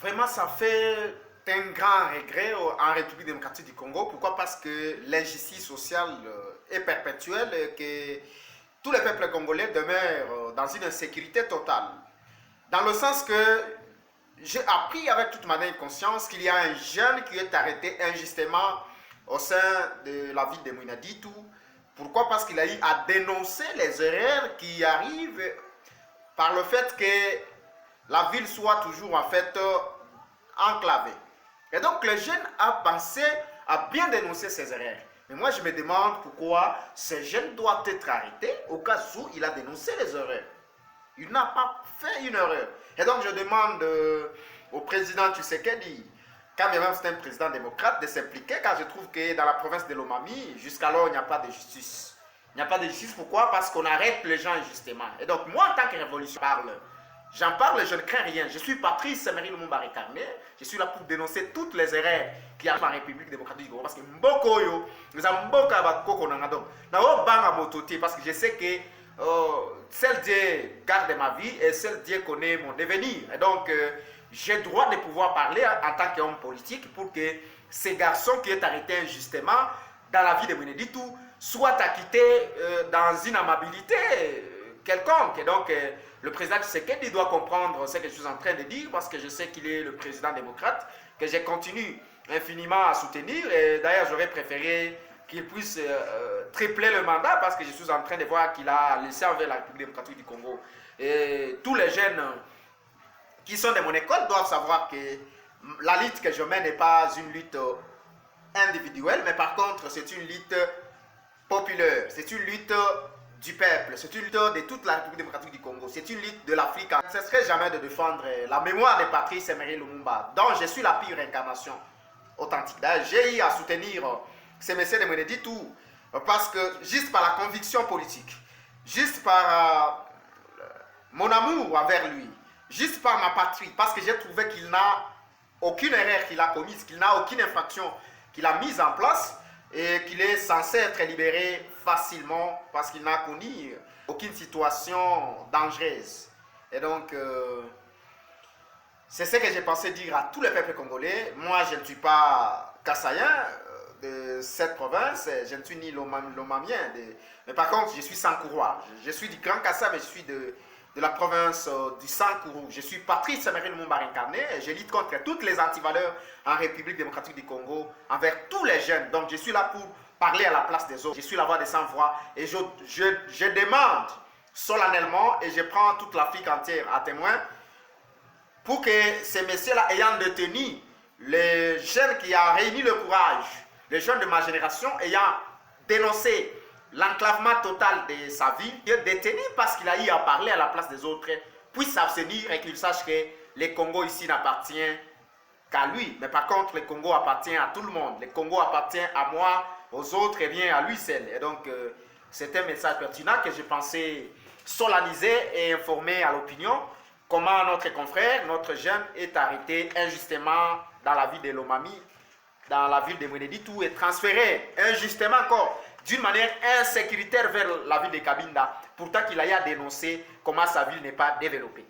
Vraiment, ça fait un grand regret en République démocratique du Congo. Pourquoi? Parce que l'injustice sociale est perpétuelle et que tous les peuples congolais demeurent dans une insécurité totale. Dans le sens que j'ai appris avec toute ma conscience qu'il y a un jeune qui est arrêté injustement au sein de la ville de Mouinaditou. Pourquoi? Parce qu'il a eu à dénoncer les erreurs qui arrivent par le fait que la ville soit toujours en fait enclavée. Et donc le jeune a pensé à bien dénoncer ses erreurs. Mais moi je me demande pourquoi ce jeune doit être arrêté au cas où il a dénoncé les erreurs. Il n'a pas fait une erreur. Et donc je demande au président Tshisekedi, quand même c'est un président démocrate, de s'impliquer, car je trouve que dans la province de Lomami, jusqu'alors il n'y a pas de justice. Il n'y a pas de justice, pourquoi? Parce qu'on arrête les gens injustement. Et donc moi en tant que révolutionnaire, j'en parle, je ne crains rien. Je suis Patrice Emery Lumumba Incarné. Je suis là pour dénoncer toutes les erreurs qui arrivent en République démocratique du Congo. Parce que Mboko yo, nous avons Mboka Bakoko Nangadom. Nous avons Banga Mototé parce que je sais que seul Dieu garde ma vie et seul Dieu connaît mon devenir. Et donc, j'ai le droit de pouvoir parler en tant qu'homme politique pour que ces garçons qui sont arrêtés injustement dans la vie de Mouinaditou soient acquittés dans une amabilité quelconque. Et donc, le président Tshisekedi doit comprendre ce que je suis en train de dire parce que je sais qu'il est le président démocrate, que je continue infiniment à soutenir. Et d'ailleurs, j'aurais préféré qu'il puisse tripler le mandat parce que je suis en train de voir qu'il a laissé envers la République démocratique du Congo. Et tous les jeunes qui sont de mon école doivent savoir que la lutte que je mène n'est pas une lutte individuelle, mais par contre, c'est une lutte populaire. C'est une lutte du peuple, c'est une lutte de toute la République démocratique du Congo, c'est une lutte de l'Afrique. Je ne cesserai jamais de défendre la mémoire de Patrice Emery Lumumba, dont je suis la pire incarnation authentique. D'ailleurs, j'ai eu à soutenir ces messieurs de Mouinaditou parce que juste par la conviction politique, juste par mon amour envers lui, juste par ma patrie, parce que j'ai trouvé qu'il n'a aucune erreur qu'il a commise, qu'il n'a aucune infraction qu'il a mise en place, et qu'il est censé être libéré facilement parce qu'il n'a connu aucune situation dangereuse. Et donc, c'est ce que j'ai pensé dire à tous les peuples congolais. Moi, je ne suis pas kassaïen de cette province, je ne suis ni lomamien, mais par contre, je suis sankourois. Je suis du Grand Kassa, mais je suis de la province du Sankourou. Je suis Patrice Emery Lumumba Incarné et je lutte contre toutes les antivaleurs en République démocratique du Congo envers tous les jeunes. Donc je suis là pour parler à la place des autres. Je suis la voix des sans-voix et je demande solennellement et je prends toute l'Afrique entière à témoin pour que ces messieurs-là ayant détenu les jeunes qui ont réuni le courage, les jeunes de ma génération ayant dénoncé l'enclavement total de sa vie, il est détenu parce qu'il a eu à parler à la place des autres, puisse s'abstenir et qu'il sache que le Congo ici n'appartient qu'à lui. Mais par contre, le Congo appartient à tout le monde. Le Congo appartient à moi, aux autres et bien à lui seul. Et donc, c'est un message pertinent que j'ai pensé solennaliser et informer à l'opinion comment notre confrère, notre jeune, est arrêté injustement dans la ville de Lomami, dans la ville de Mouinaditou, et transféré injustement encore d'une manière insécuritaire vers la ville de Cabinda, pourtant qu'il a dénoncé comment sa ville n'est pas développée.